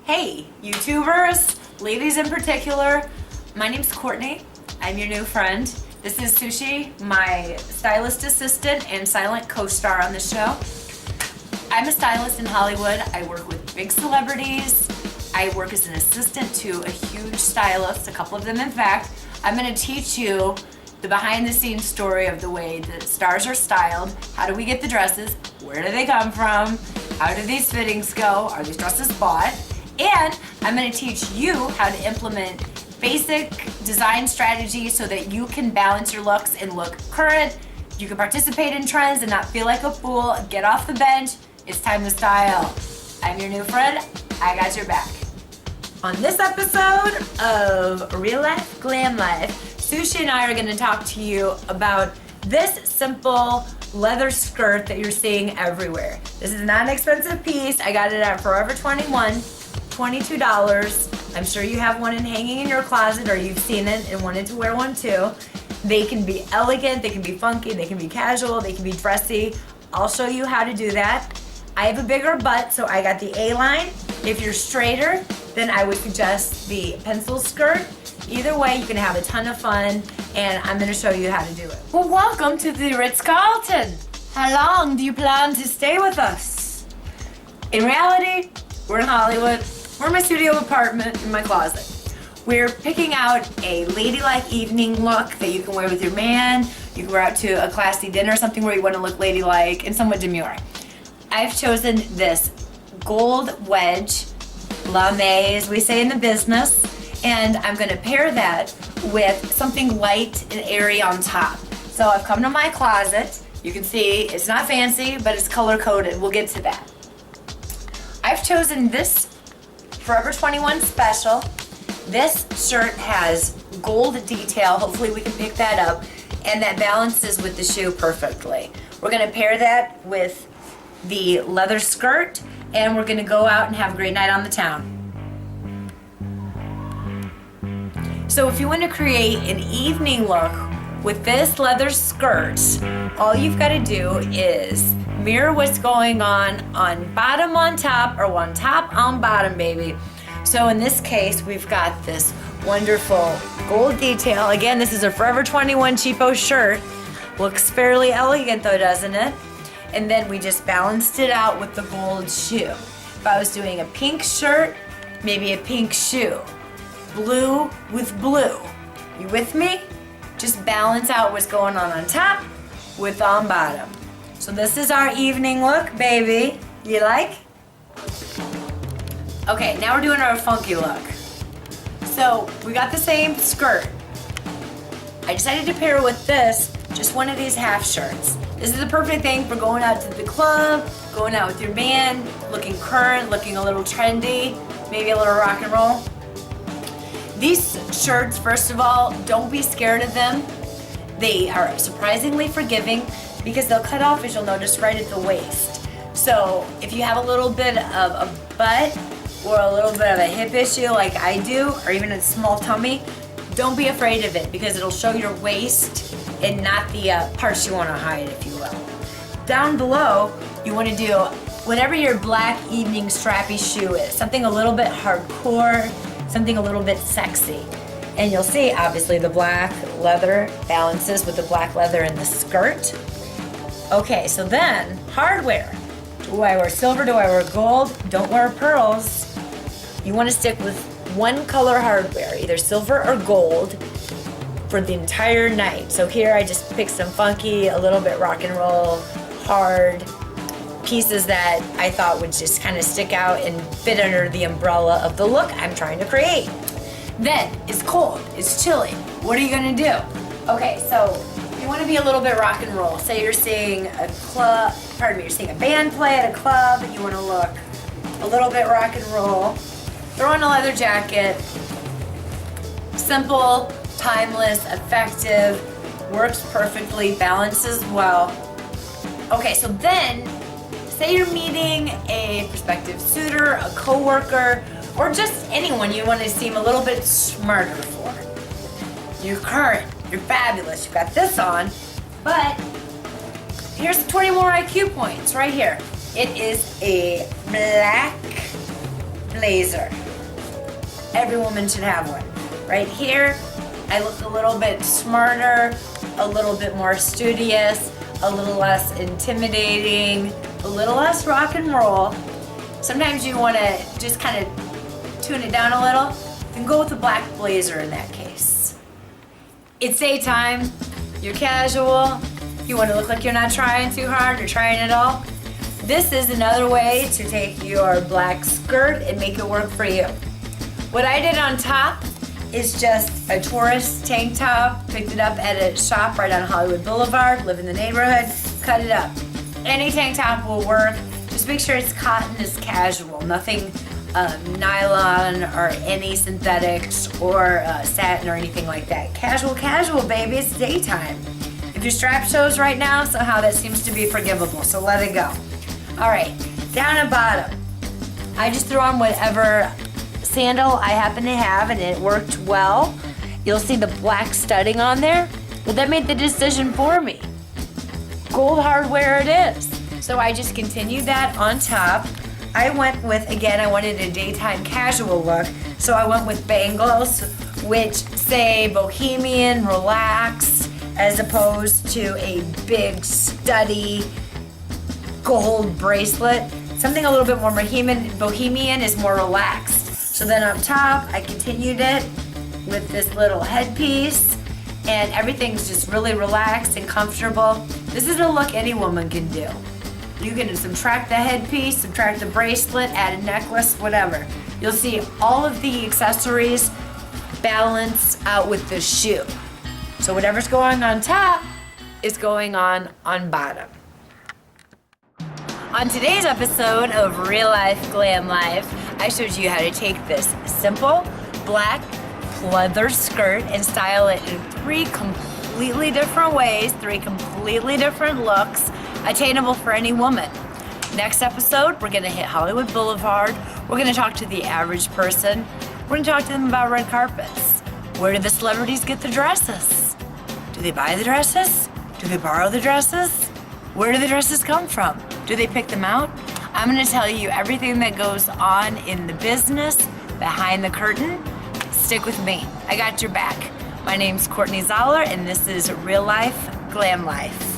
Hey, YouTubers, ladies in particular, my name's Courtney. I'm your new friend. This is Sushi, my stylist assistant and silent co-star on the show. I'm a stylist in Hollywood. I work with big celebrities. I work as an assistant to a huge stylist, a couple of them in fact. I'm going to teach you the behind the scenes story of the way the stars are styled. How do we get the dresses? Where do they come from? How do these fittings go? Are these dresses bought? And I'm going to teach you how to implement basic design strategies so that you can balance your looks and look current. You can participate in trends and not feel like a fool. Get off the bench. It's time to style. I'm your new friend. I got your back. On this episode of Real Life, Glam Life, Sushi and I are going to talk to you about this simple leather skirt that you're seeing everywhere. This is not an expensive piece. I got it at Forever 21, $22. I'm sure you have one hanging in your closet or you've seen it and wanted to wear one too. They can be elegant, they can be funky, they can be casual, they can be dressy. I'll show you how to do that. I have a bigger butt, so I got the A-line. If you're straighter, then I would suggest the pencil skirt. Either way, you can have a ton of fun, and I'm gonna show you how to do it. Well, welcome to the Ritz-Carlton. How long do you plan to stay with us? In reality, we're in Hollywood. We're in my studio apartment in my closet. We're picking out a ladylike evening look that you can wear with your man. You can wear out to a classy dinner, something where you want to look ladylike and somewhat demure. I've chosen this gold wedge, lame, as we say in the business, and I'm going to pair that with something light and airy on top. So I've come to my closet. You can see it's not fancy, but it's color coded. We'll get to that. I've chosen this Forever 21 special. This shirt has gold detail. Hopefully we can pick that up, and that balances with the shoe perfectly. We're going to pair that with the leather skirt, and we're going to go out and have a great night on the town. So if you want to create an evening look with this leather skirt, all you've got to do is mirror what's going on bottom on top, or on top on bottom, baby. So in this case, we've got this wonderful gold detail. Again, this is a Forever 21 cheapo shirt. Looks fairly elegant though, doesn't it? And then we just balanced it out with the gold shoe. If I was doing a pink shirt, maybe a pink shoe. Blue with blue. You with me? Just balance out what's going on top with on bottom. So this is our evening look, baby. You like? Okay, now we're doing our funky look. So we got the same skirt. I decided to pair with this, just one of these half shirts. This is the perfect thing for going out to the club, going out with your man, looking current, looking a little trendy, maybe a little rock and roll. These shirts, first of all, don't be scared of them. They are surprisingly forgiving because they'll cut off, as you'll notice, right at the waist. So if you have a little bit of a butt or a little bit of a hip issue like I do, or even a small tummy, don't be afraid of it because it'll show your waist and not the parts you want to hide, if you will. Down below, you want to do whatever your black evening strappy shoe is, something a little bit hardcore, something a little bit sexy. And you'll see, obviously, the black leather balances with the black leather in the skirt. Okay, so then, hardware. Do I wear silver? Do I wear gold? Don't wear pearls. You want to stick with one color hardware, either silver or gold, for the entire night. So here I just picked some funky, a little bit rock and roll, hard pieces that I thought would just kind of stick out and fit under the umbrella of the look I'm trying to create. Then, it's cold, it's chilly. What are you gonna do? Okay, so you wanna be a little bit rock and roll. Say you're seeing a club, you're seeing a band play at a club and you wanna look a little bit rock and roll. Throw on a leather jacket. Simple, timeless, effective, works perfectly, balances well. Okay, so then, say you're meeting a prospective suitor, a coworker, or just anyone you want to seem a little bit smarter for. You're current, you're fabulous, you've got this on, but here's 20 more IQ points right here. It is a black blazer. Every woman should have one. Right here, I look a little bit smarter, a little bit more studious, a little less intimidating, a little less rock and roll. Sometimes you want to just kind of tune it down a little, then go with a black blazer in that case. It's daytime, you're casual, you want to look like you're not trying too hard or trying at all. This is another way to take your black skirt and make it work for you. What I did on top is just a tourist tank top, picked it up at a shop right on Hollywood Boulevard, live in the neighborhood, cut it up. Any tank top will work. Just make sure it's cotton, is casual, nothing nylon or any synthetics or satin or anything like that. Casual, baby, it's daytime. If your strap shows right now, somehow that seems to be forgivable, so let it go. All right, down and bottom. I just threw on whatever sandal I happen to have and it worked well. You'll see the black studding on there, but that made the decision for me. Gold hardware it is. So I just continued that on top. I went with, again, I wanted a daytime casual look, so I went with bangles, which say bohemian, relaxed, as opposed to a big, studdy, gold bracelet. Something a little bit more bohemian is more relaxed. So then up top, I continued it with this little headpiece, and everything's just really relaxed and comfortable. This is a look any woman can do. You can subtract the headpiece, subtract the bracelet, add a necklace, whatever. You'll see all of the accessories balance out with the shoe. So whatever's going on top is going on bottom. On today's episode of Real Life Glam Life, I showed you how to take this simple black pleather skirt and style it in 3 completely different ways, 3 completely different looks, attainable for any woman. Next episode, we're gonna hit Hollywood Boulevard. We're gonna talk to the average person. We're gonna talk to them about red carpets. Where do the celebrities get the dresses? Do they buy the dresses? Do they borrow the dresses? Where do the dresses come from? Do they pick them out? I'm gonna tell you everything that goes on in the business, behind the curtain. Stick with me. I got your back. My name's Courtney Zoller, and this is Real Life Glam Life.